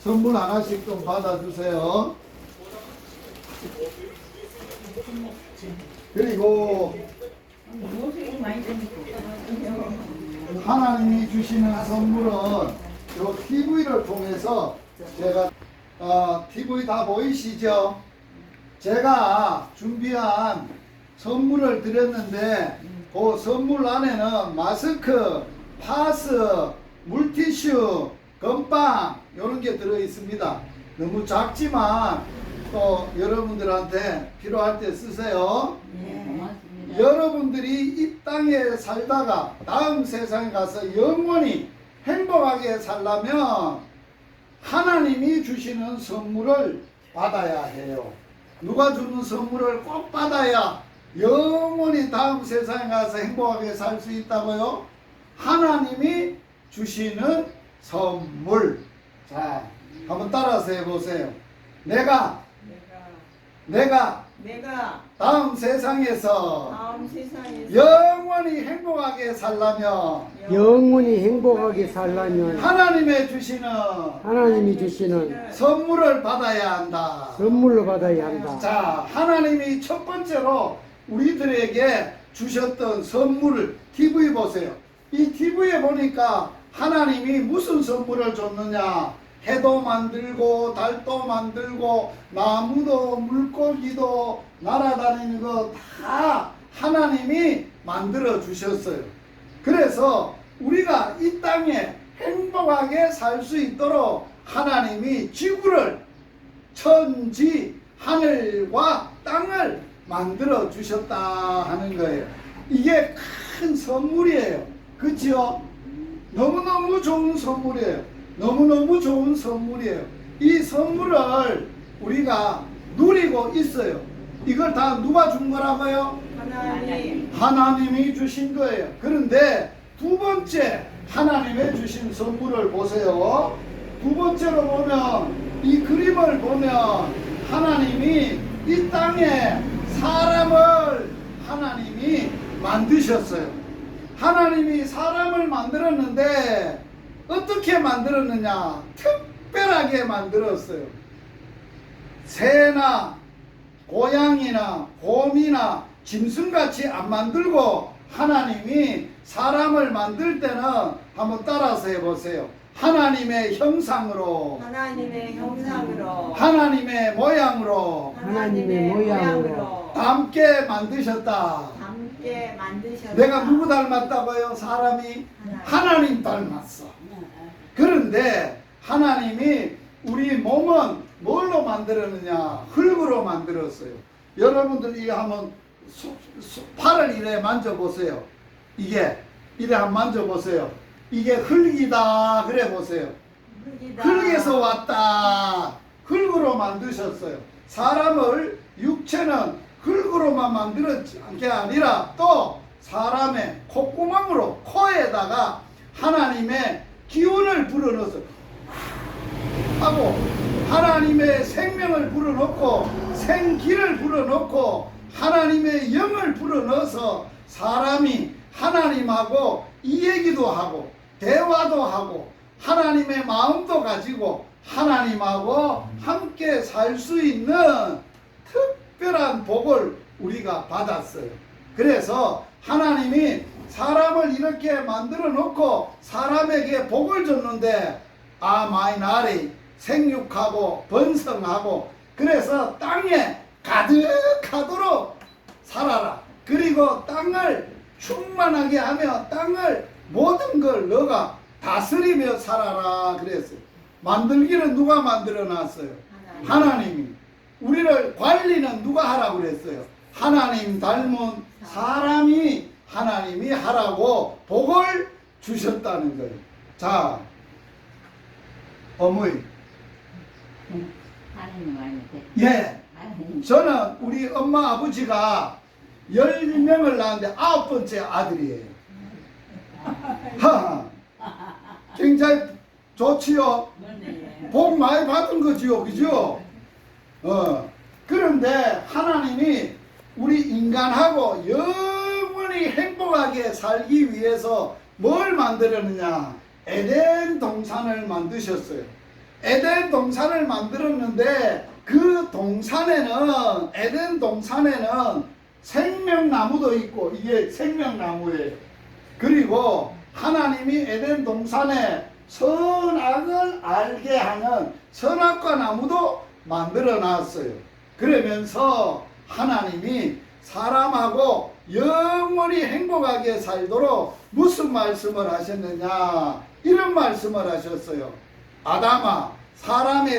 선물 하나씩 좀 받아주세요. 그리고 하나님이 주시는 선물은 요 TV를 통해서 제가 TV 다 보이시죠? 제가 준비한 선물을 드렸는데 그 선물 안에는 마스크, 파스, 물티슈, 건빵 이런 게 들어 있습니다. 너무 작지만 또 여러분들한테 필요할 때 쓰세요. 고맙습니다. 여러분들이 이 땅에 살다가 다음 세상에 가서 영원히 행복하게 살려면 하나님이 주시는 선물을 받아야 해요. 누가 주는 선물을 꼭 받아야 영원히 다음 세상에 가서 행복하게 살 수 있다고요? 하나님이 주시는 선물. 자, 한번 따라서 해보세요. 내가 다음 세상에서 영원히 행복하게 살려면 영원히 행복하게 살려면 하나님이 주시는 하나님이 주시는 선물을 받아야 한다. 선물로 받아야 한다. 자, 하나님이 첫 번째로 우리들에게 주셨던 선물을 TV 보세요. 이 TV에 보니까 하나님이 무슨 선물을 줬느냐? 해도 만들고 달도 만들고 나무도 물고기도 날아다니는 거 다 하나님이 만들어 주셨어요. 그래서 우리가 이 땅에 행복하게 살 수 있도록 하나님이 지구를 천지 하늘과 땅을 만들어 주셨다 하는 거예요. 이게 큰 선물이에요. 그치요? 너무너무 좋은 선물이에요. 너무너무 좋은 선물이에요. 이 선물을 우리가 누리고 있어요. 이걸 다 누가 준 거라고요? 하나님이 주신 거예요. 그런데 두 번째 하나님의 주신 선물을 보세요. 두 번째로 보면 이 그림을 보면 하나님이 이 땅에 사람을 하나님이 만드셨어요. 하나님이 사람을 만들었는데 어떻게 만들었느냐? 특별하게 만들었어요. 새나 고양이나 곰이나 짐승같이 안 만들고 하나님이 사람을 만들 때는 한번 따라서 해보세요. 하나님의 형상으로 하나님의 모양으로 닮게 만드셨다. 내가 누구 닮았다고요? 사람이 하나님 닮았어. 그런데 하나님이 우리 몸은 뭘로 만들었느냐? 흙으로 만들었어요. 여러분들이 한번 팔을 이래 만져보세요. 이게 이래 한번 만져보세요. 이게 흙이다 그래 보세요. 흙에서 왔다. 흙으로 만드셨어요. 사람을 육체는 흙으로만 만들었지 게 아니라 또 사람의 콧구멍으로 코에다가 하나님의 기운을 불어넣어서 하고 하나님의 생명을 불어넣고 생기를 불어넣고 하나님의 영을 불어넣어서 사람이 하나님하고 이야기도 하고 대화도 하고 하나님의 마음도 가지고 하나님하고 함께 살 수 있는 특별한 복을 우리가 받았어요. 그래서 하나님이 사람을 이렇게 만들어 놓고 사람에게 복을 줬는데 마이나리 생육하고 번성하고 그래서 땅에 가득하도록 살아라. 그리고 땅을 충만하게 하며 땅을 모든 걸 너가 다스리며 살아라 그랬어요. 만들기는 누가 만들어 놨어요? 하나님이. 우리를 관리는 누가 하라고 그랬어요? 하나님 닮은 사람이 하나님이 하라고 복을 주셨다는 거예요. 자, 어머니. 예. 저는 우리 엄마 아버지가 10명을 낳았는데 9번째 아들이에요. 굉장히 좋지요. 복 많이 받은 거지요. 그죠? 그런데 하나님이 우리 인간하고 영원히 행복하게 살기 위해서 뭘 만들었느냐? 에덴 동산을 만드셨어요. 에덴 동산을 만들었는데 그 동산에는 에덴 동산에는 생명나무도 있고 이게 생명나무예요. 그리고 하나님이 에덴 동산에 선악을 알게 하는 선악과 나무도 만들어 놨어요. 그러면서 하나님이 사람하고 영원히 행복하게 살도록 무슨 말씀을 하셨느냐, 이런 말씀을 하셨어요. 아담아,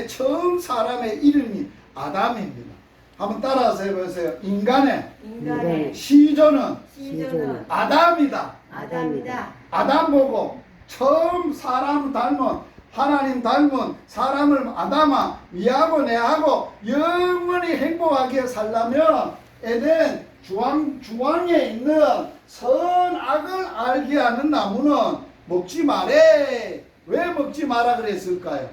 처음 사람의 이름이 아담입니다. 한번 따라서 해보세요. 인간의 시조는 아담이다. 아담 보고 처음 사람 닮은, 하나님 닮은 사람을 아담아 니하고 내하고 영원히 행복하게 살려면 에덴 중앙에 있는 선악을 알게 하는 나무는 먹지 마래. 왜 먹지 마라 그랬을까요?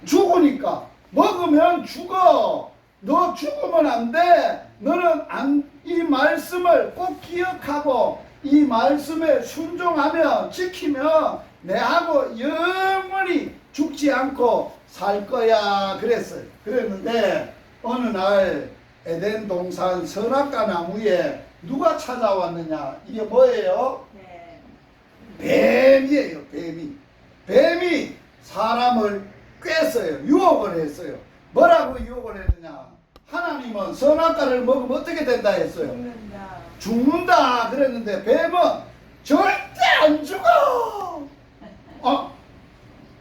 죽으니까. 먹으면 죽어. 너 죽으면 안 돼. 너는 이 말씀을 꼭 기억하고 이 말씀에 순종하며 지키면 내하고 영원히 죽지 않고 살 거야 그랬어요. 그랬는데 어느 날 에덴 동산 선악과 나무에 누가 찾아왔느냐? 이게 뭐예요? 뱀이에요. 뱀이 사람을 꿰어요. 유혹을 했어요. 뭐라고 유혹을 했느냐? 하나님은 선악과를 먹으면 어떻게 된다 했어요? 죽는다 그랬는데 뱀은 절대 안 죽어.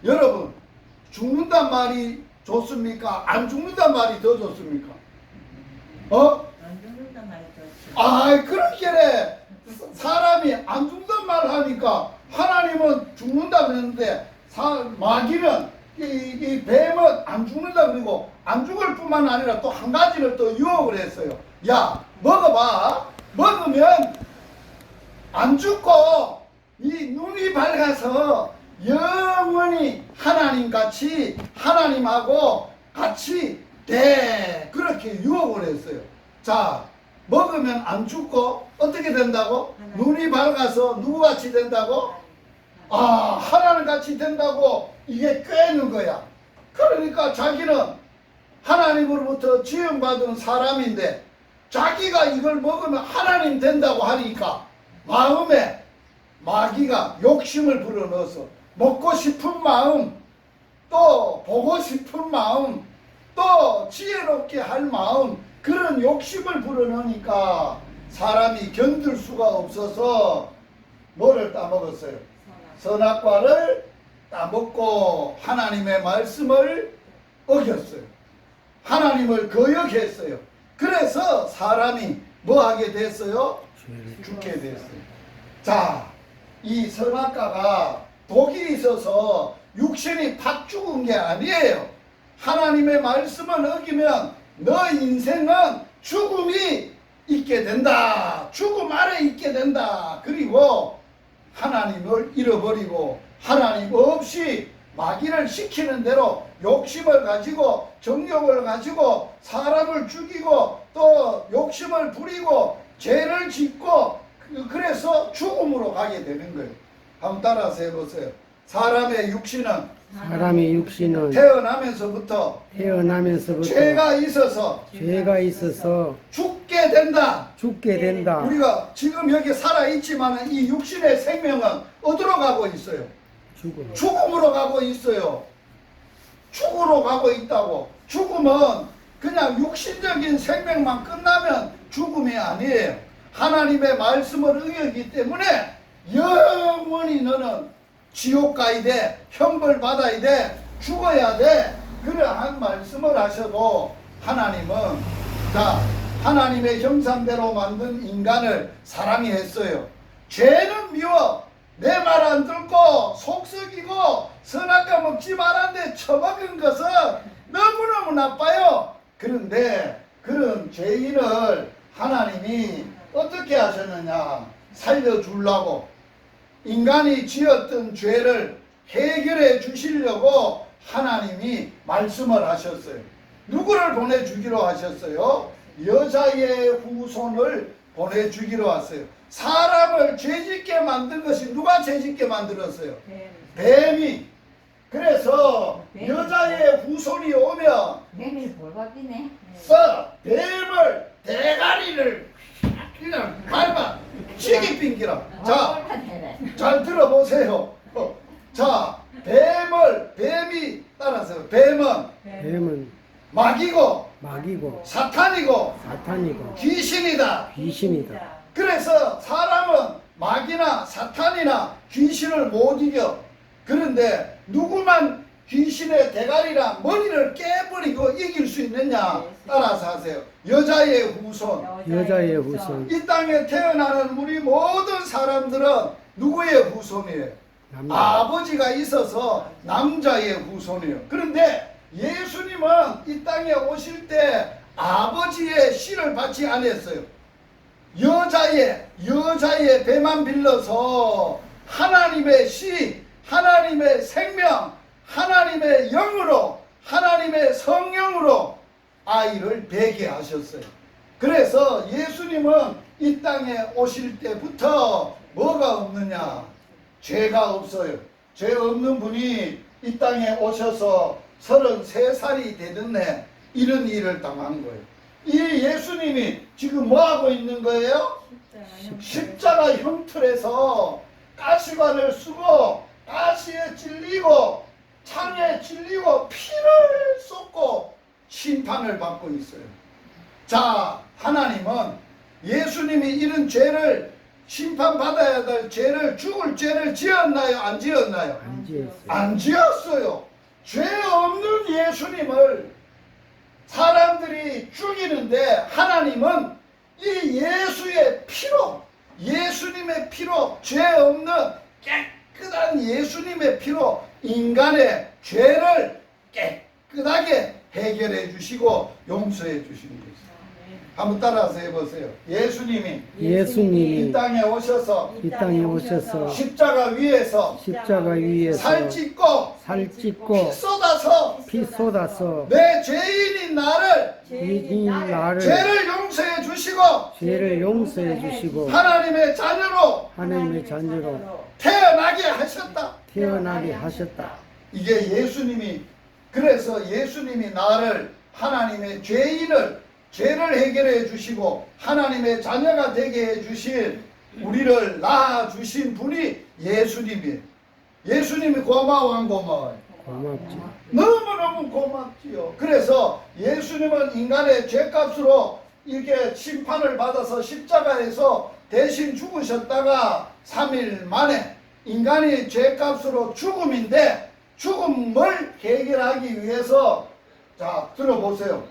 여러분, 죽는단 말이 좋습니까? 안 죽는단 말이 더 좋습니까? 안 죽는단 말이 좋지. 그렇게 사람이 안 죽는단 말을 하니까 하나님은 죽는다 그랬는데 마귀는 이 뱀은 안 죽는다 그리고 안 죽을 뿐만 아니라 또 한 가지를 또 유혹을 했어요. 야, 먹어봐. 먹으면 안 죽고 이 눈이 밝아서 영원히 하나님하고 같이 돼. 그렇게 유혹을 했어요. 자, 먹으면 안 죽고 어떻게 된다고? 눈이 밝아서 누구같이 된다고? 하나님 같이 된다고 이게 꿰는 거야. 그러니까 자기는 하나님으로부터 지음받은 사람인데 자기가 이걸 먹으면 하나님 된다고 하니까 마음에 마귀가 욕심을 불어넣어서 먹고 싶은 마음, 또 보고 싶은 마음, 또 지혜롭게 할 마음, 그런 욕심을 불어넣으니까 사람이 견딜 수가 없어서 뭐를 따먹었어요? 선악과를 따먹고 하나님의 말씀을 어겼어요. 하나님을 거역했어요. 그래서 사람이 뭐 하게 됐어요? 죽게 됐어요. 자, 이 선악과가 독이 있어서 육신이 팍 죽은 게 아니에요. 하나님의 말씀을 어기면 너 인생은 죽음이 있게 된다. 죽음 아래 있게 된다. 그리고 하나님을 잃어버리고 하나님 없이 마귀를 시키는 대로 욕심을 가지고 정욕을 가지고 사람을 죽이고 또 욕심을 부리고 죄를 짓고 그래서 죽음으로 가게 되는 거예요. 한번 따라서 해보세요. 사람의 육신은 태어나면서부터 죄가 있어서 죽게 된다. 우리가 지금 여기 살아있지만 이 육신의 생명은 어디로 가고 있어요? 죽음으로 가고 있어요. 죽으로 가고 있다고. 죽음은 그냥 육신적인 생명만 끝나면 죽음이 아니에요. 하나님의 말씀을 어기기 때문에 영원히 너는 지옥 가야 돼, 형벌 받아야 돼, 죽어야 돼. 그러한 말씀을 하셔도 하나님은 하나님의 형상대로 만든 인간을 사랑이 했어요. 죄는 미워. 내 말 안 듣고 속썩이고 선악과 먹지 말았는데 처먹은 것은 너무너무 나빠요. 그런데 그런 죄인을 하나님이 어떻게 하셨느냐? 살려주려고 인간이 지었던 죄를 해결해 주시려고 하나님이 말씀을 하셨어요. 누구를 보내주기로 하셨어요? 여자의 후손을 보내주기로 하셨어요. 사람을 죄짓게 만든 것이 누가 죄짓게 만들었어요? 뱀이. 그래서 여자의 후손이 오면 뱀이 볼밥이네. 뱀을 대가리를 그냥 밟아 치기 빙기라. 자, 잘 들어보세요. 자, 뱀이 따라서 뱀은 마귀고 마귀고 사탄이고 사탄이고 귀신이다. 귀신이다. 그래서 사람은 마귀나 사탄이나 귀신을 못 이겨. 그런데 누구만 귀신의 대가리랑 머리를 깨버리고 이길 수 있느냐? 따라서 하세요. 여자의 후손. 여자의 후손 이 땅에 태어나는 우리 모든 사람들은 누구의 후손이에요? 남자. 아버지가 있어서 남자의 후손이에요. 그런데 예수님은 이 땅에 오실 때 아버지의 씨를 받지 않았어요. 여자의 배만 빌려서 하나님의 씨, 하나님의 생명, 하나님의 영으로, 하나님의 성령으로 아이를 배게 하셨어요. 그래서 예수님은 이 땅에 오실 때부터 뭐가 없느냐? 죄가 없어요. 죄 없는 분이 이 땅에 오셔서 33살이 되던 해 이런 일을 당한 거예요. 이 예수님이 지금 뭐 하고 있는 거예요? 십자가 형틀에서 가시관을 쓰고 가시에 찔리고 창에 찔리고 피를 쏟고 심판을 받고 있어요. 자, 하나님은 예수님이 이런 죄를 심판받아야 될 죄를 죽을 죄를 지었나요? 안 지었나요? 안 지었어요. 안 지었어요. 죄 없는 예수님을 사람들이 죽이는데 하나님은 이 예수님의 피로 죄 없는 깨끗한 예수님의 피로 인간의 죄를 깨끗하게 해결해 주시고 용서해 주시는 거죠. 한번 따라서 해보세요. 예수님이 이 땅에 오셔서 십자가 위에서 살 찢고 피 쏟아서 내 죄인인 나를 죄를 용서해 주시고 하나님의 자녀로 태어나게 하셨다. 이게 예수님이, 그래서 예수님이 나를 하나님의 죄를 해결해 주시고 하나님의 자녀가 되게 해 주신 우리를 낳아 주신 분이 예수님이에요. 예수님이 고마워 안 고마워요? 고맙지. 너무너무 고맙지요. 그래서 예수님은 인간의 죄값으로 이렇게 심판을 받아서 십자가에서 대신 죽으셨다가 3일 만에 인간이 죄값으로 죽음인데 죽음을 해결하기 위해서, 자, 들어보세요.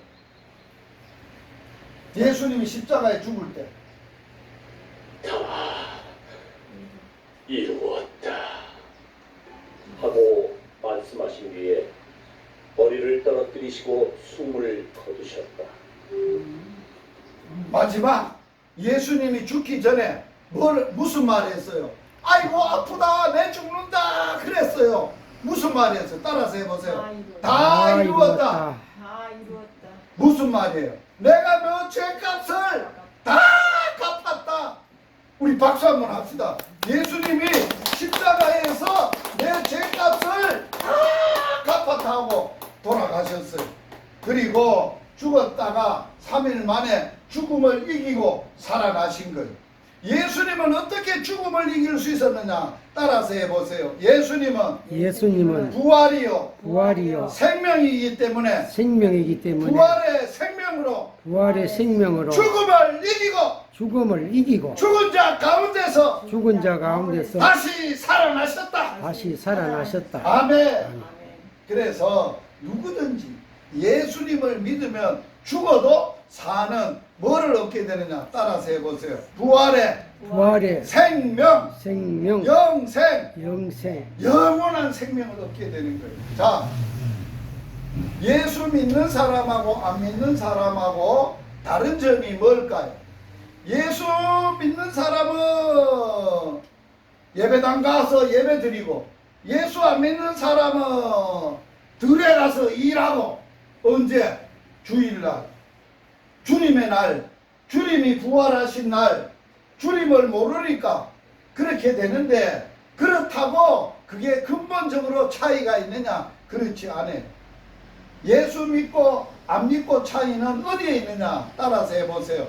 예수님이 십자가에 죽을 때 이루었다 하고 말씀하신 뒤에 머리를 떨어뜨리시고 숨을 거두셨다. 마지막 예수님이 죽기 전에 무슨 말 했어요? 아이고 아프다, 내 죽는다 그랬어요. 무슨 말 했어요? 따라서 해보세요. 다 이루었다. 무슨 말이에요? 내가 너 죄값을 다 갚았다. 우리 박수 한번 합시다. 예수님이 십자가에서 내 죄값을 다 갚았다고 돌아가셨어요. 그리고 죽었다가 3일 만에 죽음을 이기고 살아나신 거예요. 예수님은 어떻게 죽음을 이길 수 있었느냐? 따라서 해보세요. 예수님은 부활이요 생명이기 때문에 부활의 생명으로 죽음을 이기고 죽은 자 가운데서 다시 살아나셨다. 아멘. 그래서 누구든지 예수님을 믿으면 죽어도 사는 뭐를 얻게 되느냐? 따라서 해보세요. 부활의 생명, 영생, 영원한 생명을 얻게 되는 거예요. 자, 예수 믿는 사람하고 안 믿는 사람하고 다른 점이 뭘까요? 예수 믿는 사람은 예배당 가서 예배 드리고, 예수 안 믿는 사람은 들에 가서 일하고, 언제? 주일날, 주님의 날, 주님이 부활하신 날, 주님을 모르니까 그렇게 되는데, 그렇다고 그게 근본적으로 차이가 있느냐? 그렇지 않아요. 예수 믿고 안 믿고 차이는 어디에 있느냐? 따라서 해보세요.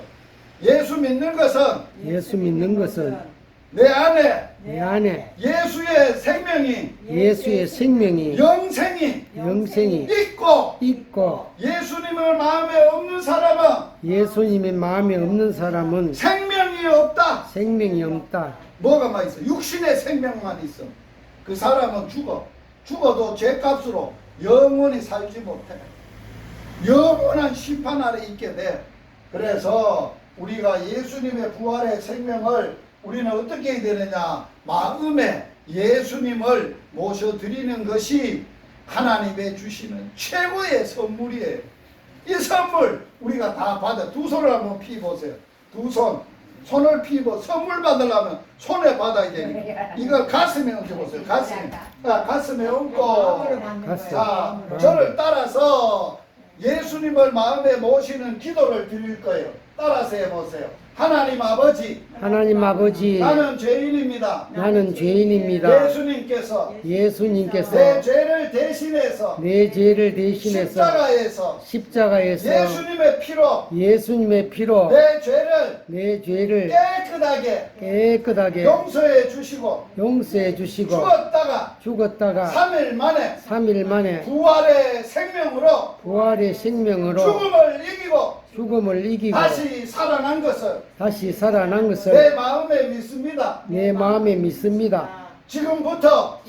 예수 믿는 것은 예수 믿는 것은 내 안에 내 안에 예수의 생명이 예수의 생명이 영생이 있고 예수님을 마음에 없는 사람은 예수님의 마음에 없는 사람은 생명이 없다. 생명이 없다. 뭐가만 있어? 육신의 생명만 있어. 그 사람은 죽어도 죄값으로 영원히 살지 못해. 영원한 심판 아래 있게 돼. 그래서 우리가 예수님의 부활의 생명을 우리는 어떻게 해야 되느냐? 마음에 예수님을 모셔드리는 것이 하나님의 주시는 최고의 선물이에요. 이 선물 우리가 다 받아. 두 손을 한번 피보세요. 두 손. 손을 피고 선물 받으려면 손에 받아야 되니까 이걸 가슴에 얹어보세요. 가슴에 얹고 자, 저를 따라서 예수님을 마음에 모시는 기도를 드릴 거예요. 따라서 해보세요. 하나님 아버지, 나는 죄인입니다. 예수님께서 내 죄를 대신해서 십자가에서 예수님의 피로 내 죄를 깨끗하게 용서해 주시고 죽었다가 3일 만에 부활의 생명으로 죽음을 이기고 다시 살아난 것을 내 마음에 믿습니다. 지금부터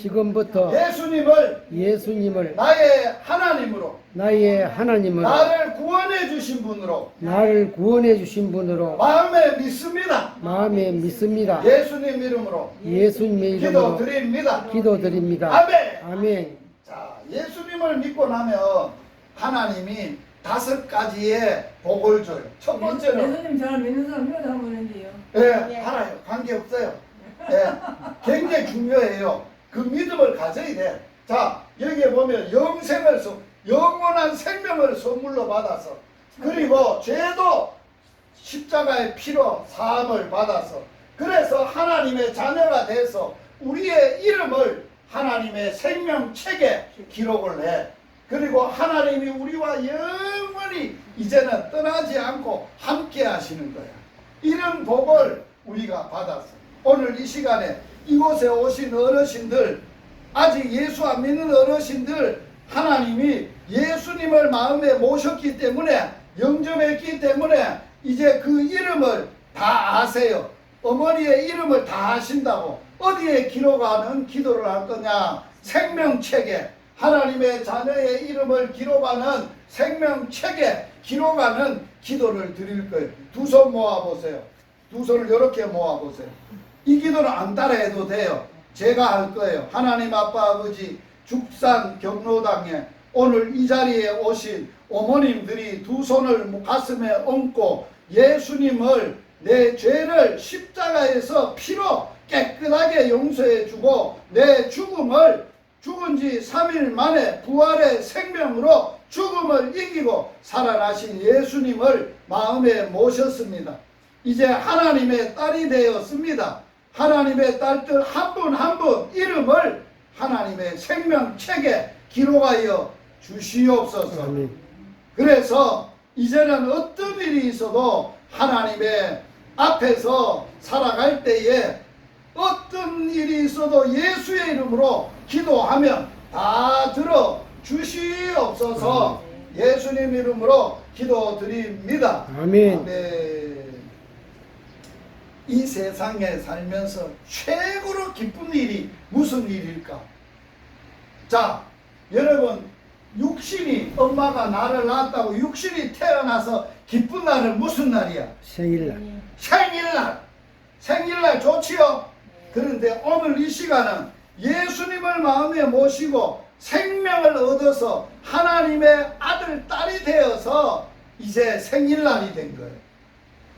예수님을 나의 하나님으로 나를 구원해 주신 분으로 마음에 믿습니다. 예수님의 이름으로 기도드립니다. 아멘. 자, 예수님을 믿고 나면 하나님이 5가지의 복을 줘요. 첫 번째는 예수님 저를 믿는 사람 이러다 보는데요. 알아요. 관계없어요. 굉장히 중요해요. 그 믿음을 가져야 돼. 자, 여기에 보면 영원한 생명을 선물로 받아서, 그리고 죄도 십자가의 피로 사함을 받아서, 그래서 하나님의 자녀가 돼서 우리의 이름을 하나님의 생명책에 기록을 해. 그리고 하나님이 우리와 영원히 이제는 떠나지 않고 함께 하시는 거야. 이런 복을 우리가 받았어. 오늘 이 시간에 이곳에 오신 어르신들, 아직 예수 안 믿는 어르신들, 하나님이 예수님을 마음에 모셨기 때문에, 영접했기 때문에 이제 그 이름을 다 아세요. 어머니의 이름을 다 아신다고. 어디에 기록하는 기도를 할 거냐? 생명책에, 하나님의 자녀의 이름을 기록하는 생명책에 기록하는 기도를 드릴 거예요. 두 손 모아보세요. 두 손을 이렇게 모아보세요. 이 기도는 안 따라해도 돼요. 제가 할 거예요. 하나님 아빠 아버지, 죽산 경로당에 오늘 이 자리에 오신 어머님들이 두 손을 가슴에 얹고 예수님을, 내 죄를 십자가에서 피로 깨끗하게 용서해 주고 내 죽은 지 3일 만에 부활의 생명으로 죽음을 이기고 살아나신 예수님을 마음에 모셨습니다. 이제 하나님의 딸이 되었습니다. 하나님의 딸들 한 분 한 분 이름을 하나님의 생명책에 기록하여 주시옵소서. 아멘. 그래서 이제는 어떤 일이 있어도 하나님의 앞에서 살아갈 때에 어떤 일이 있어도 예수의 이름으로 기도하면 다 들어 주시옵소서. 예수님 이름으로 기도드립니다. 아멘. 아멘. 이 세상에 살면서 최고로 기쁜 일이 무슨 일일까? 자, 여러분, 육신이, 엄마가 나를 낳았다고 육신이 태어나서 기쁜 날은 무슨 날이야? 생일날. 생일날 좋지요? 그런데 오늘 이 시간은 예수님을 마음에 모시고 생명을 얻어서 하나님의 아들, 딸이 되어서 이제 생일날이 된 거예요.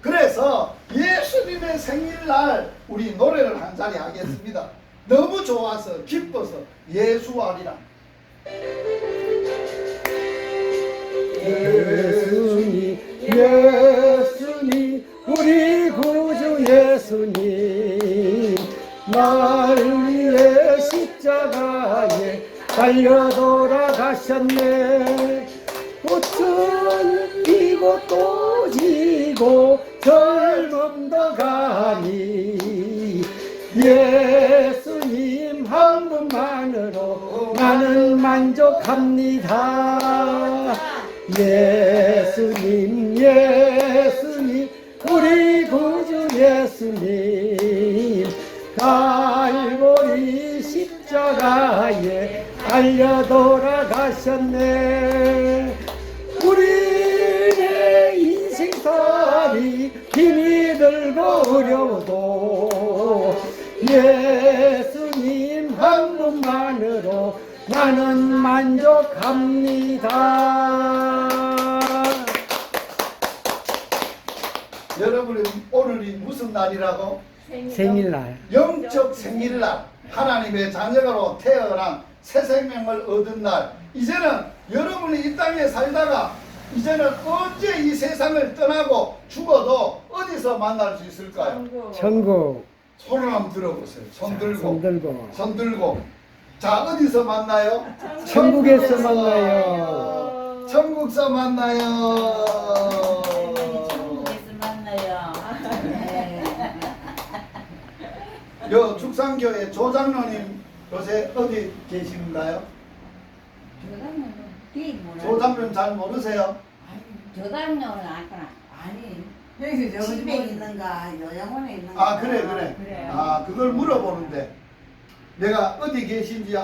그래서 예수님의 생일날 우리 노래를 한 자리 하겠습니다. 너무 좋아서 기뻐서 예수아리랑. 예수님 우리 구주 예수님 날 위해 십자가에 달려 돌아가셨네. 꽃은 피고 또 지고 젊음도 가니 예수님 한 분만으로 나는 만족합니다. 예수님 예수님 우리 구주 예수님 갈보리 십자가에 달려 돌아가셨네. 우리의 인생살이 힘이 들고 어려워도 예수님 한 분만으로 나는 만족합니다. 여러분이 오늘이 무슨 날이라고? 생일날. 영적 생일날, 하나님의 자녀로 태어난 새 생명을 얻은 날. 이제는 여러분이 이 땅에 살다가 이제는 언제 이 세상을 떠나고 죽어도 어디서 만날 수 있을까요? 천국. 손을 한번 들어보세요. 손 들고. 손 들고. 손 들고. 자, 어디서 만나요? 천국에서 만나요. 천국에서 만나요. 천국에서 만나요. 네. 여 축산교회 조장로님 요새 어디 계신가요? 조당료는 뒤에 뭐라? 조장로님 잘 모르세요? 조당료는 알거나 아니 여기서 저기 집에 있는가 요양원에 있는가? 아, 그래. 그래요. 아, 그걸 물어보는데 내가 어디 계신지